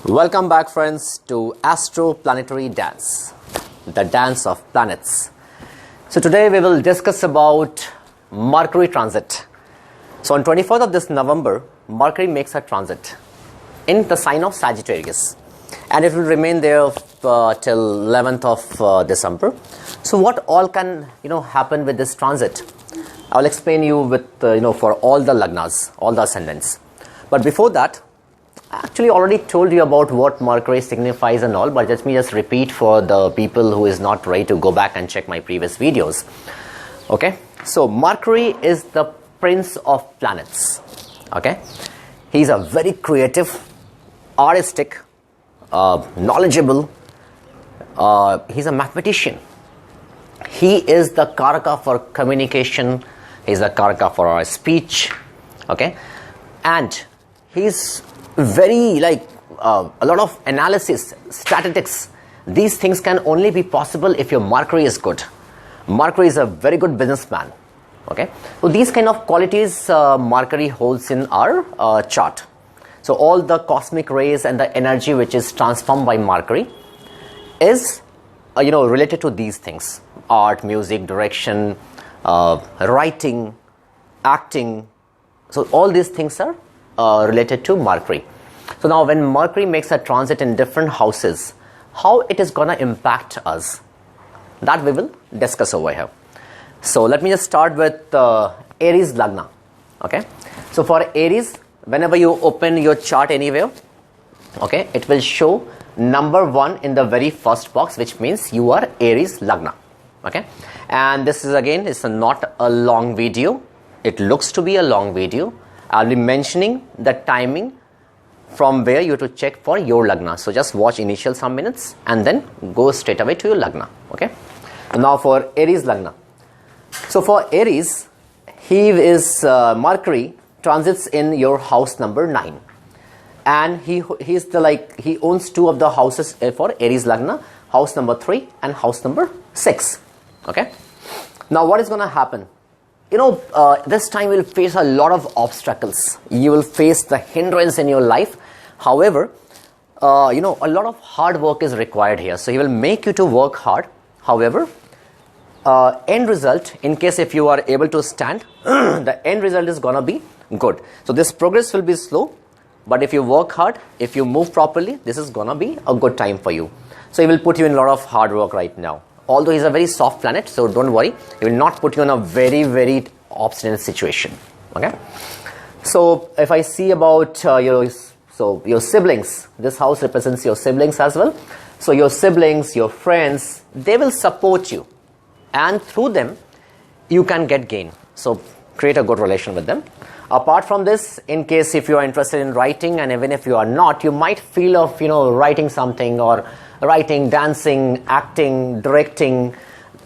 Welcome back, friends, to Astro Planetary Dance, the dance of planets. So today we will discuss about Mercury transit. So on 24th of this November, Mercury makes a transit in the sign of Sagittarius, and it will remain there till 11th of December. So what all can happen with this transit? I will explain you with for all the Lagnas, all the ascendants. But before that, I actually already told you about what Mercury signifies and all, but let me just repeat for the people who is not ready to go back and check my previous videos. Okay, so Mercury is the prince of planets. Okay, he's a very creative, artistic, knowledgeable, he's a mathematician. He is the karaka for communication, he's the karaka for our speech. Okay, and he's very a lot of analysis, statistics. These things can only be possible if your Mercury is good. Mercury is a very good businessman. Okay, so these kind of qualities Mercury holds in our chart. So all the cosmic rays and the energy which is transformed by Mercury is related to these things: art, music, direction, writing, acting. So all these things are related to Mercury. So now when Mercury makes a transit in different houses, how it is going to impact us, that we will discuss over here. So let me just start with Aries Lagna. Okay, so for Aries, whenever you open your chart anywhere, okay, it will show number 1 in the very first box, which means you are Aries Lagna. Okay, and this is again, it's not a long video. It looks to be a long video. I'll be mentioning the timing from where you have to check for your Lagna. So just watch initial some minutes and then go straight away to your Lagna. Okay. Now for Aries Lagna. So for Aries, he is Mercury transits in your house number 9, and he owns 2 of the houses for Aries Lagna, house number 3 and house number 6. Okay. Now what is going to happen? This time you will face a lot of obstacles. You will face the hindrance in your life. However, a lot of hard work is required here. So he will make you to work hard. However, end result, in case if you are able to stand, the end result is gonna be good. So this progress will be slow, but if you work hard, if you move properly, this is gonna be a good time for you. So he will put you in a lot of hard work right now. Although he's a very soft planet, so don't worry, he will not put you in a very, very obstinate situation. Okay. So if I see about your siblings, this house represents your siblings as well. So your siblings, your friends, they will support you, and through them you can get gain. So create a good relation with them. Apart from this, in case if you are interested in writing, and even if you are not, you might feel of writing something, or writing, dancing, acting, directing,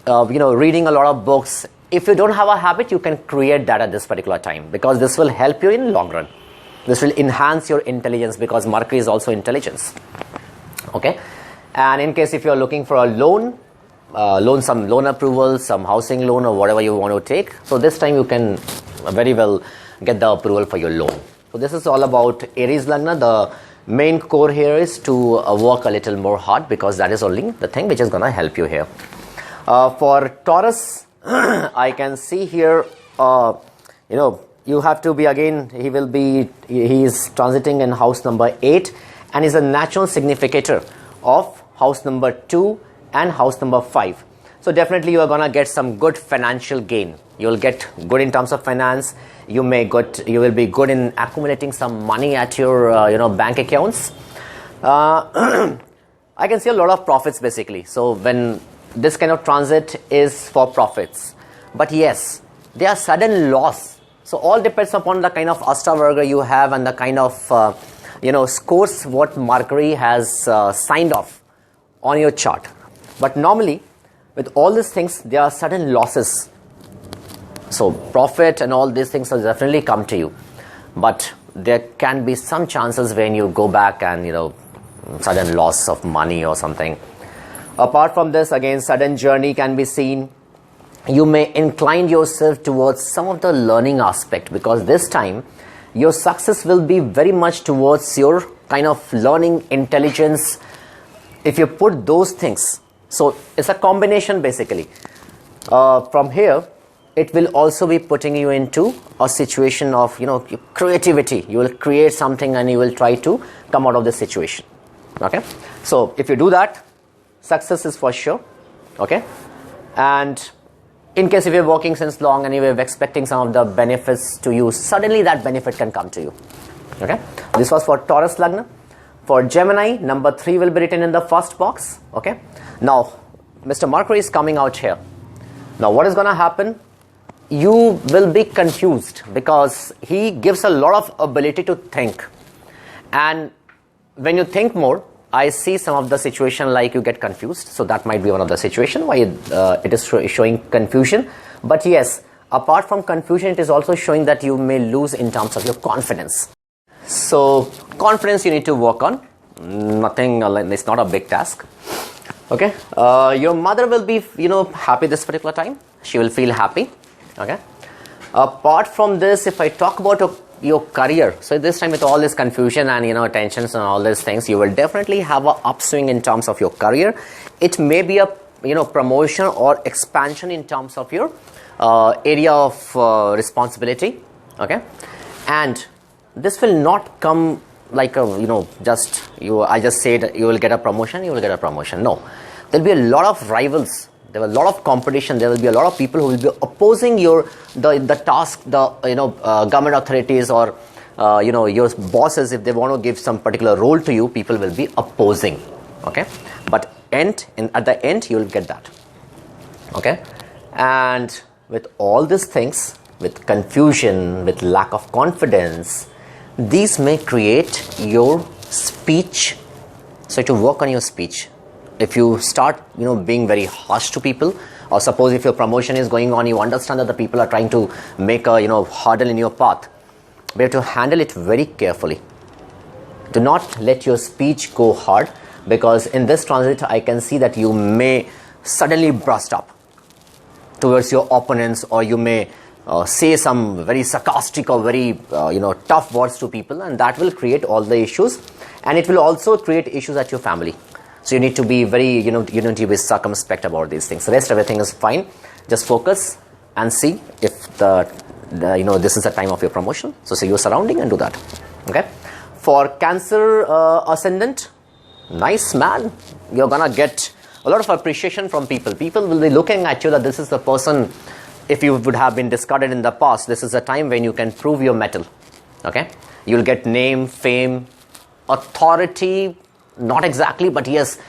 reading a lot of books. If you don't have a habit, you can create that at this particular time, because this will help you in long run. This will enhance your intelligence, because Mercury is also intelligence. Okay, and in case if you are looking for a loan, some loan approval, some housing loan or whatever you want to take, so this time you can very well get the approval for your loan. So this is all about Aries Lagna. The main core here is to work a little more hard, because that is only the thing which is going to help you here. For Taurus, I can see here, you have to be again, he is transiting in house number 8, and is a natural significator of house number 2 and house number 5. So definitely you are going to get some good financial gain. You will get good in terms of finance. You will be good in accumulating some money at your bank accounts. I can see a lot of profits basically. So when this kind of transit is for profits, but yes, there are sudden loss. So all depends upon the kind of Ashtavarga you have and the kind of scores what Mercury has signed off on your chart. But normally with all these things, there are sudden losses. So profit and all these things will definitely come to you, but there can be some chances when you go back and sudden loss of money or something. Apart from this, again, sudden journey can be seen. You may incline yourself towards some of the learning aspect, because this time your success will be very much towards your kind of learning, intelligence, if you put those things, so it's a combination basically. From here, it will also be putting you into a situation of, creativity. You will create something and you will try to come out of this situation. Okay, so if you do that, success is for sure. Okay, and in case if you're working since long and you're expecting some of the benefits to you, suddenly that benefit can come to you. Okay, this was for Taurus Lagna. For Gemini, number 3 will be written in the first box. Okay, now Mr. Mercury is coming out here. Now what is going to happen? You will be confused because he gives a lot of ability to think, and when you think more, I see some of the situation like you get confused. So that might be one of the situation why it is showing confusion. But yes, apart from confusion, it is also showing that you may lose in terms of your confidence. So confidence you need to work on. Nothing, it's not a big task. Okay, your mother will be happy this particular time. She will feel happy. Okay, apart from this, if I talk about your career, so this time with all this confusion and tensions and all these things, you will definitely have an upswing in terms of your career. It may be a promotion or expansion in terms of your area of responsibility. Okay, and this will not come like a I just said you will get a promotion, you will get a promotion. No, there'll be a lot of rivals. There will be a lot of competition. There will be a lot of people who will be opposing the task, government authorities or your bosses. If they want to give some particular role to you, people will be opposing. Okay, but at the end you will get that. Okay, and with all these things, with confusion, with lack of confidence, these may create your speech. So to work on your speech. If you start, being very harsh to people, or suppose if your promotion is going on, you understand that the people are trying to make a, hurdle in your path. But you have to handle it very carefully. Do not let your speech go hard, because in this transit, I can see that you may suddenly burst up towards your opponents, or you may say some very sarcastic or very, tough words to people, and that will create all the issues, and it will also create issues at your family. So you need to be very, you need to be circumspect about these things. The rest, everything is fine. Just focus and see if this is the time of your promotion. So see your surrounding and do that. Okay. For Cancer Ascendant, nice man. You're gonna get a lot of appreciation from people. People will be looking at you that this is the person. If you would have been discarded in the past, this is a time when you can prove your mettle. Okay. You'll get name, fame, authority. Not exactly, but yes,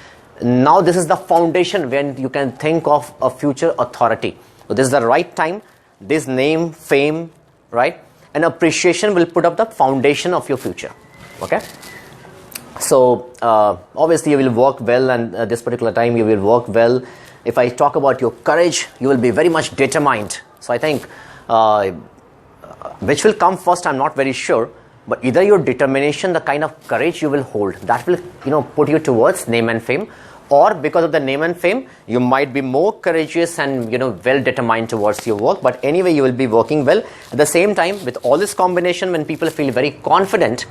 now this is the foundation when you can think of a future authority. So this is the right time. This name, fame, right, and appreciation will put up the foundation of your future. Okay, so obviously you will work well, and this particular time you will work well. If I talk about your courage, you will be very much determined. So I think which will come first, I'm not very sure. But either your determination, the kind of courage you will hold, that will put you towards name and fame, or because of the name and fame, you might be more courageous and well determined towards your work. But anyway, you will be working well. At the same time, with all this combination, when people feel very confident,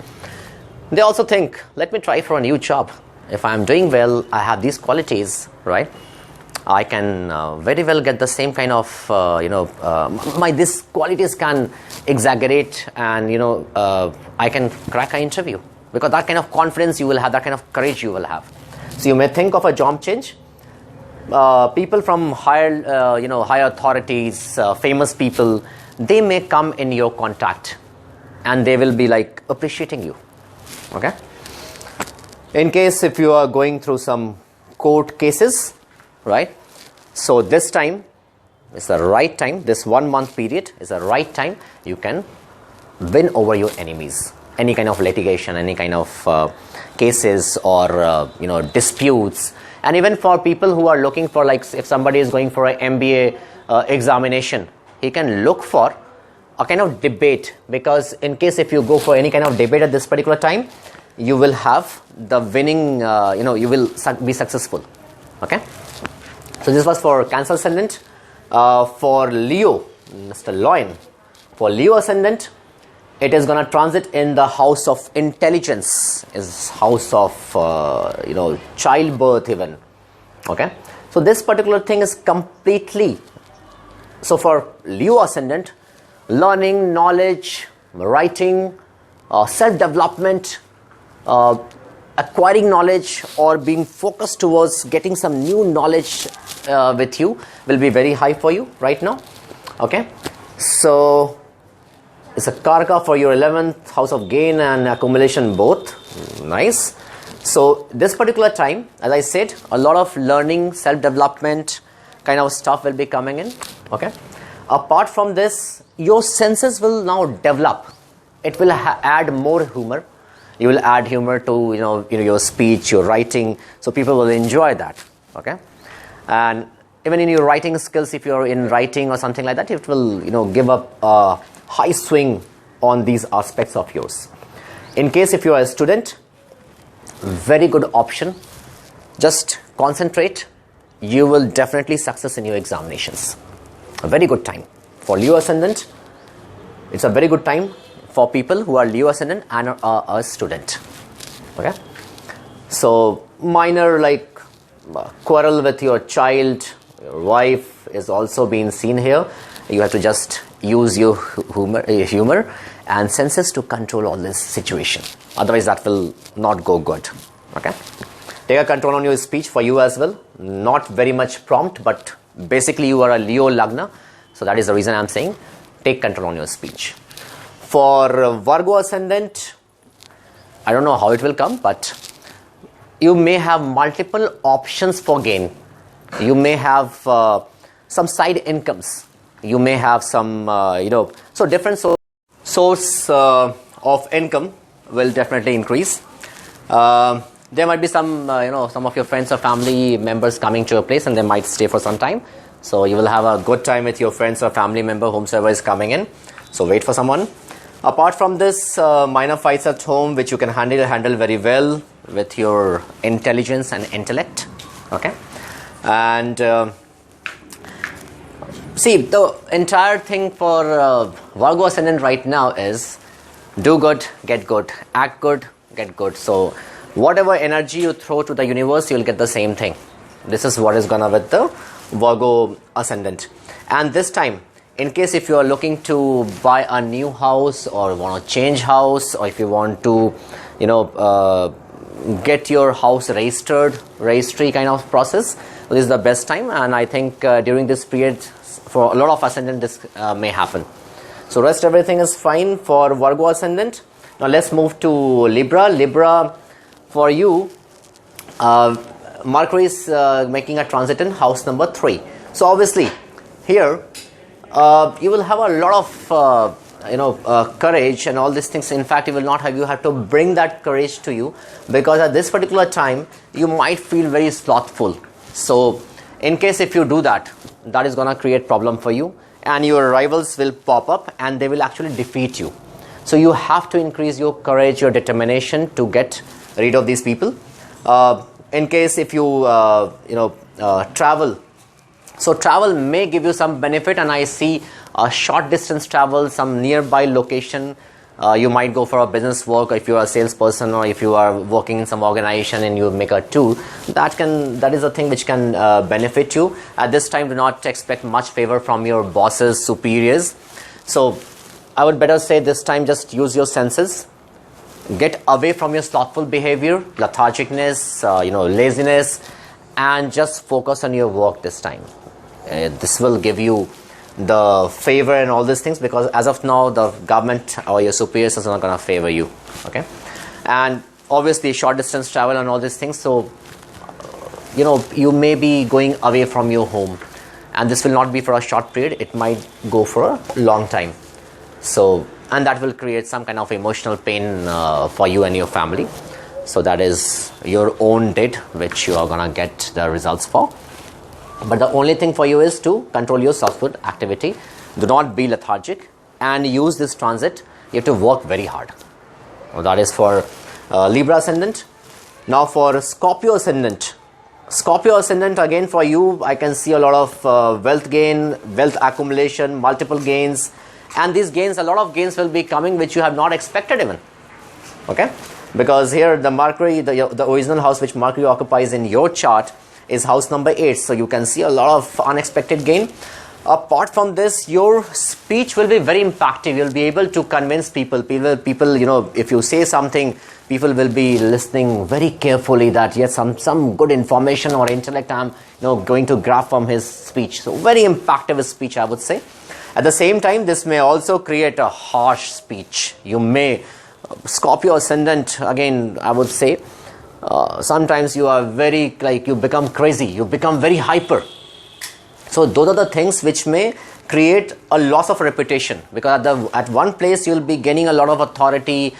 they also think, let me try for a new job. If I am doing well, I have these qualities, right? I can very well get the same kind of these qualities can exaggerate, and I can crack an interview, because that kind of confidence you will have, that kind of courage you will have. So you may think of a job change. People from higher authorities, famous people, they may come in your contact, and they will be like appreciating you. Okay. In case if you are going through some court cases, right? So this time is the right time. This 1 month period is the right time. You can win over your enemies. Any kind of litigation, any kind of cases or disputes, and even for people who are looking for, like if somebody is going for an MBA examination, he can look for a kind of debate, because in case if you go for any kind of debate at this particular time, you will have the winning. You will be successful. Okay. So this was for Cancer Ascendant. For Leo, Mr. Loin, for Leo Ascendant, it is going to transit in the house of intelligence, is house of childbirth even. Okay, so this particular thing is completely, so for Leo ascendant, learning, knowledge, writing, self-development, acquiring knowledge, or being focused towards getting some new knowledge with you will be very high for you right now. Okay, so it's a karaka for your 11th house of gain and accumulation both. Nice. So this particular time, as I said, a lot of learning, self-development kind of stuff will be coming in. Okay, apart from this, your senses will now develop. It will add more humor. You will add humor to your speech, your writing, so people will enjoy that. Okay, and even in your writing skills, if you're in writing or something like that, it will give up a high swing on these aspects of yours. In case if you are a student, very good option. Just concentrate. You will definitely success in your examinations. A very good time for Leo ascendant. It's a very good time for people who are Leo ascendant and are a student. Okay, so minor like quarrel with your child, your wife is also being seen here. You have to just use your humor and senses to control all this situation. Otherwise, that will not go good. Okay, take a control on your speech for you as well. Not very much prompt, but basically you are a Leo Lagna, so that is the reason I'm saying take control on your speech. For Virgo ascendant, I don't know how it will come, but you may have multiple options for gain. You may have some side incomes. You may have some, so different source of income will definitely increase. There might be some, some of your friends or family members coming to your place, and they might stay for some time. So you will have a good time with your friends or family member, whomsoever is coming in. So wait for someone. Apart from this, minor fights at home, which you can handle very well with your intelligence and intellect. Okay, and see, the entire thing for Virgo ascendant right now is do good, get good, act good, get good. So whatever energy you throw to the universe, you'll get the same thing. This is what is gonna with the Virgo ascendant. And this time, in case if you are looking to buy a new house or want to change house, or if you want to get your house registry kind of process, this is the best time. And I think during this period for a lot of ascendant this may happen. So rest everything is fine for Virgo ascendant. Now let's move to Libra. For you, Mercury is making a transit in house number 3. So obviously here you will have a lot of courage and all these things. In fact, you will not have, you have to bring that courage to you, because at this particular time you might feel very slothful. So in case if you do that, that is going to create problem for you, and your rivals will pop up and they will actually defeat you. So you have to increase your courage, your determination to get rid of these people. In case if you travel, so travel may give you some benefit, and I see a short distance travel, some nearby location. You might go for a business work, or if you are a salesperson, or if you are working in some organization and you make a tour, that is a thing which can benefit you. At this time, do not expect much favor from your bosses, superiors. So I would better say this time just use your senses. Get away from your slothful behavior, lethargicness, laziness, and just focus on your work this time. This will give you the favor and all these things, because as of now the government or your superiors is not going to favor you. Okay, and obviously short distance travel and all these things, so you may be going away from your home, and this will not be for a short period, it might go for a long time. So, and that will create some kind of emotional pain for you and your family. So that is your own deed which you are gonna get the results for. But the only thing for you is to control your slothful activity. Do not be lethargic and use this transit. You have to work very hard. Well, that is for Libra ascendant. Now for Scorpio ascendant. Scorpio ascendant, again for you, I can see a lot of wealth gain, wealth accumulation, multiple gains, And these gains, a lot of gains will be coming which you have not expected even. Okay, because here the Mercury, the original house which Mercury occupies in your chart is house number 8. So you can see a lot of unexpected gain. Apart from this, your speech will be very impactful. You'll be able to convince people, you know, if you say something, people will be listening very carefully that yes, some good information or intellect I'm, you know, going to grab from his speech. So very impactful speech, I would say. At the same time, this may also create a harsh speech. You may, Scorpio Ascendant, again, I would say, sometimes you are very, like, you become crazy, you become very hyper. So those are the things which may create a loss of reputation, because at one place you'll be gaining a lot of authority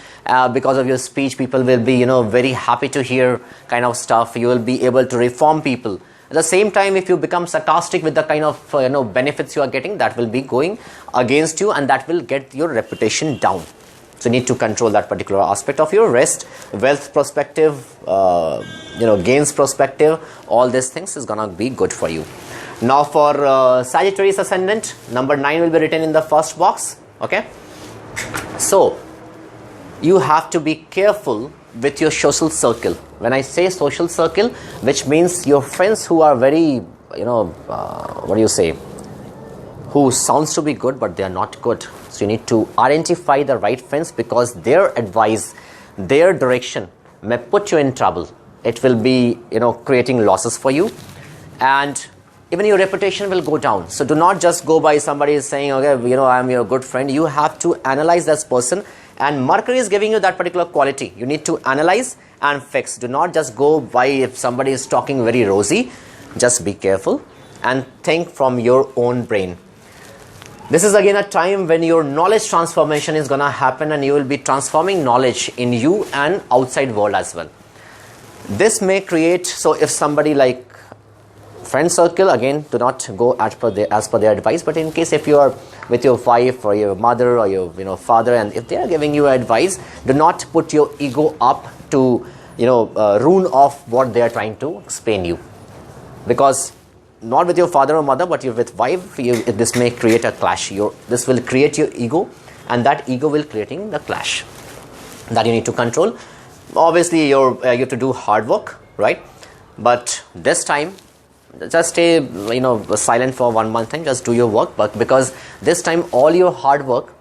because of your speech. People will be, you know, very happy to hear kind of stuff. You will be able to reform people. At the same time, if you become sarcastic with the kind of you know, benefits you are getting, that will be going against you, and that will get your reputation down. So you need to control that particular aspect of your rest, wealth perspective, you know, gains perspective. All these things is gonna be good for you. Now for Sagittarius Ascendant, number 9 will be written in the first box. Okay, so you have to be careful with your social circle. When I say social circle, which means your friends who are very, you know, what do you say, who sounds to be good but they are not good. So you need to identify the right friends, because their advice, their direction may put you in trouble. It will be, you know, creating losses for you, and even your reputation will go down. So do not just go by somebody saying, okay, you know, I'm your good friend. You have to analyze this person, and Mercury is giving you that particular quality. You need to analyze and fix. Do not just go by if somebody is talking very rosy. Just be careful and think from your own brain. This is again a time when your knowledge transformation is gonna happen, and you will be transforming knowledge in you and outside world as well. This may create, so if somebody like friend circle, again, do not go as per their advice, but in case if you are with your wife or your mother or your, you know, father, and if they are giving you advice, do not put your ego up to, you know, ruin off what they are trying to explain you, because not with your father or mother, but you with wife, this may create a clash. This will create your ego, and that ego will creating the clash that you need to control. Obviously you have to do hard work, right? But this time just stay, you know, silent for 1 month and just do your work. But because this time all your hard work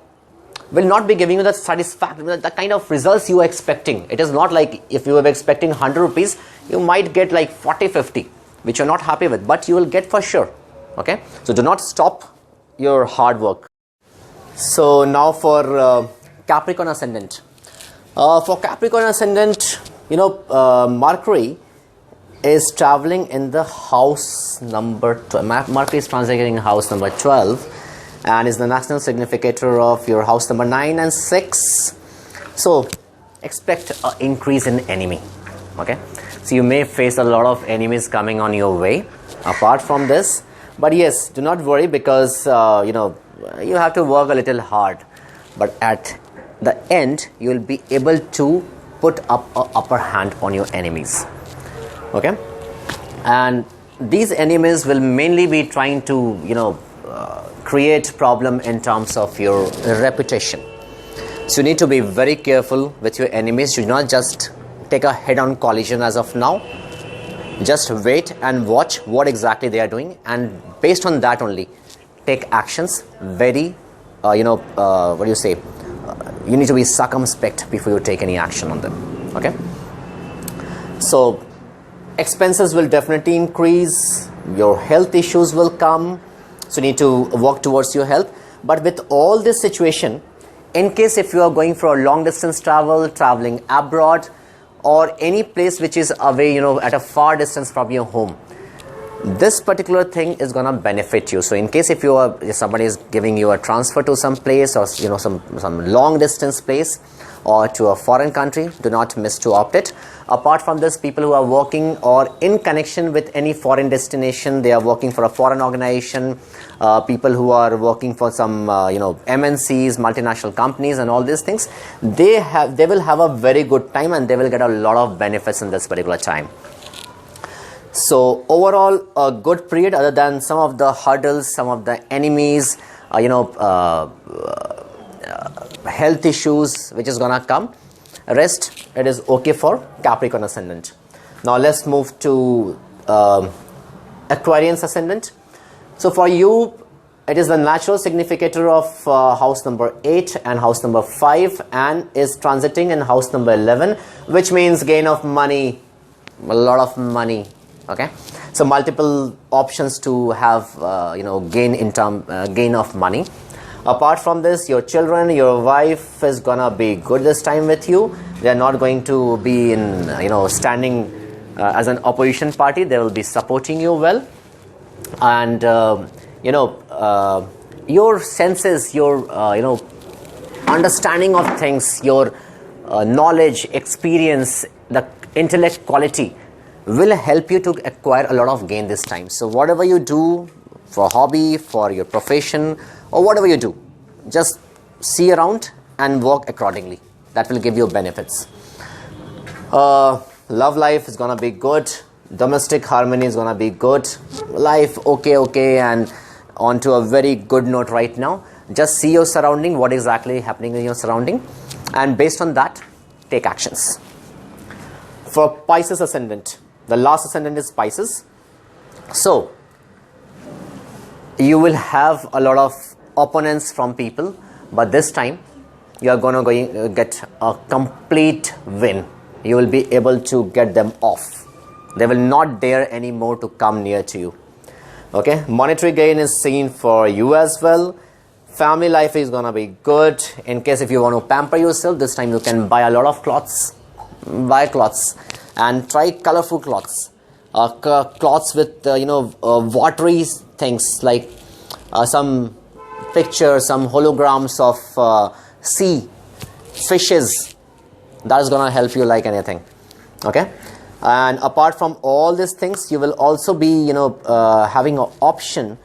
will not be giving you the satisfaction, the kind of results you are expecting. It is not like if you were expecting 100 rupees, you might get like 40, 50, which you're not happy with, but you will get for sure. Okay, so do not stop your hard work. So now for Capricorn Ascendant. For Capricorn Ascendant, you know, Mercury is traveling in the house number 12. Mercury is transiting in house number 12, and is the national significator of your house number 9 and 6. So expect an increase in enemy. Okay, so you may face a lot of enemies coming on your way apart from this, but yes, do not worry, because you know, you have to work a little hard, but at the end you will be able to put up an upper hand on your enemies. Okay, and these enemies will mainly be trying to, you know, create problem in terms of your reputation. So you need to be very careful with your enemies. You do not just take a head-on collision as of now. Just wait and watch what exactly they are doing, and based on that only take actions. Very you know, what do you say, you need to be circumspect before you take any action on them. Okay, so expenses will definitely increase, your health issues will come, so you need to work towards your health. But with all this situation, in case if you are going for a long distance traveling abroad, or any place which is away, you know, at a far distance from your home, this particular thing is gonna benefit you. So in case if somebody is giving you a transfer to some place, or you know, some long distance place, or to a foreign country, do not miss to opt it. Apart from this, people who are working or in connection with any foreign destination, they are working for a foreign organization, people who are working for some you know, MNCs, multinational companies, and all these things, they will have a very good time, and they will get a lot of benefits in this particular time. So overall, a good period, other than some of the hurdles, some of the enemies, you know, health issues which is gonna come. Rest, it is okay for Capricorn Ascendant. Now let's move to Aquarius Ascendant. So for you, it is the natural significator of house number 8 and house number 5, and is transiting in house number 11, which means gain of money, a lot of money. Okay, so multiple options to have gain of money. Apart from this, your children, your wife is gonna be good this time with you. They are not going to be in standing as an opposition party. They will be supporting you well, and your senses, your understanding of things, your knowledge, experience, the intellect quality will help you to acquire a lot of gain this time. So whatever you do for hobby, for your profession, or whatever you do, just see around and work accordingly. That will give you benefits. Love life is gonna be good. Domestic harmony is gonna be good. Life okay, and on to a very good note right now. Just see your surrounding, what exactly happening in your surrounding, and based on that, take actions. For Pisces Ascendant, the last ascendant is Pisces. So you will have a lot of opponents from people, but this time you are going to get a complete win. You will be able to get them off. They will not dare anymore to come near to you. Okay, monetary gain is seen for you as well. Family life is gonna be good. In case if you want to pamper yourself, this time you can buy a lot of clothes. Buy clothes and try colorful clothes. Clothes with watery things, like some pictures, some holograms of sea fishes. That is gonna help you like anything. Okay. And apart from all these things, you will also be having an option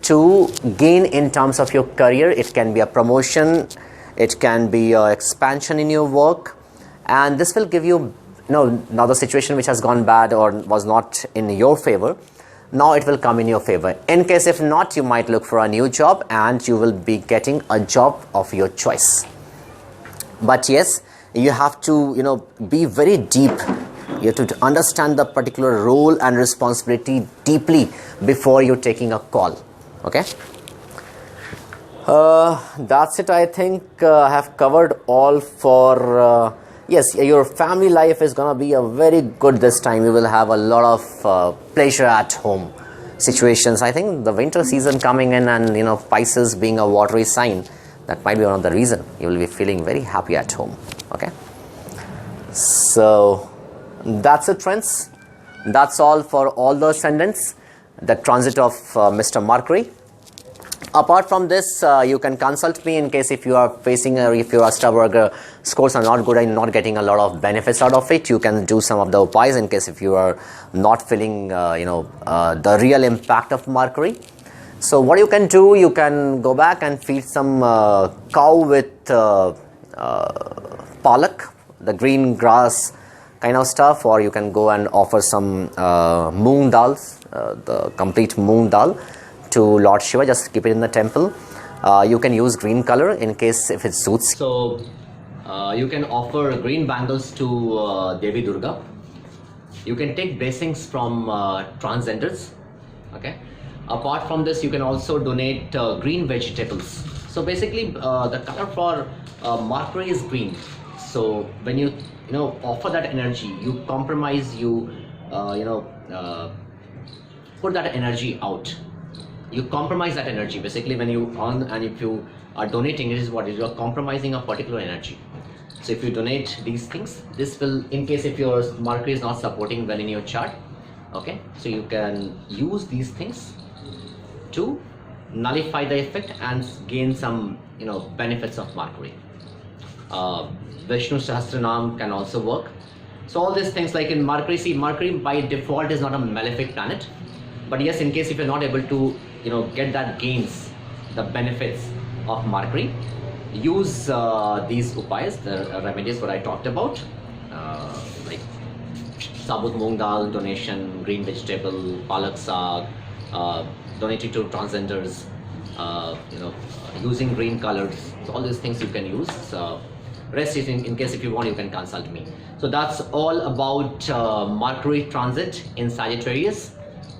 to gain in terms of your career. It can be a promotion, it can be an expansion in your work, and this will give you now the situation which has gone bad or was not in your favor, now it will come in your favor. In case if not, you might look for a new job and you will be getting a job of your choice. But yes, you have to be very deep. You have to understand the particular role and responsibility deeply before you're taking a call. Okay. That's it. I think I have covered all for yes, your family life is gonna be a very good this time. You will have a lot of pleasure at home situations. I think the winter season coming in, and Pisces being a watery sign, that might be one of the reason you will be feeling very happy at home. Okay, so that's it, friends. That's all for all the ascendants, the transit of Mr. Mercury. Apart from this, you can consult me in case if you are facing or if your Astravarga scores are not good and not getting a lot of benefits out of it. You can do some of the upays in case if you are not feeling the real impact of Mercury. So what you can do, you can go back and feed some cow with palak, the green grass kind of stuff, or you can go and offer some moong dal, the complete moong dal to Lord Shiva. Just keep it in the temple. You can use green color in case if it suits. So you can offer green bangles to Devi Durga. You can take blessings from transgenders. Okay. Apart from this, you can also donate green vegetables. So basically, the color for Mercury is green. So when you offer that energy, you compromise, put that energy out. You compromise that energy. Basically, when you earn and if you are donating, it is what you are compromising a particular energy. So if you donate these things, this will, in case if your Mercury is not supporting well in your chart, okay, so you can use these things to nullify the effect and gain some benefits of Mercury. Vishnu Sahasranam can also work. So all these things, like in Mercury, see, Mercury by default is not a malefic planet, but yes, in case if you're not able to get that gains, the benefits of Mercury, use these upayas, the remedies what I talked about, like sabut moong dal donation, green vegetable, palak saag, donating to transgenders, using green colors. So all these things you can use. So rest is in case if you want, you can consult me. So that's all about Mercury transit in Sagittarius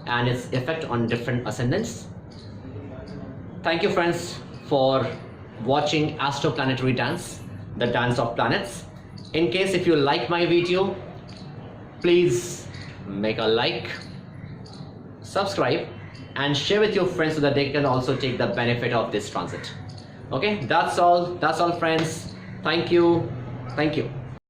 and its effect on different ascendants. Thank you friends for watching Astroplanetary Dance, the dance of planets. In case if you like my video, please make a like, subscribe and share with your friends so that they can also take the benefit of this transit. Okay, that's all friends. Thank you.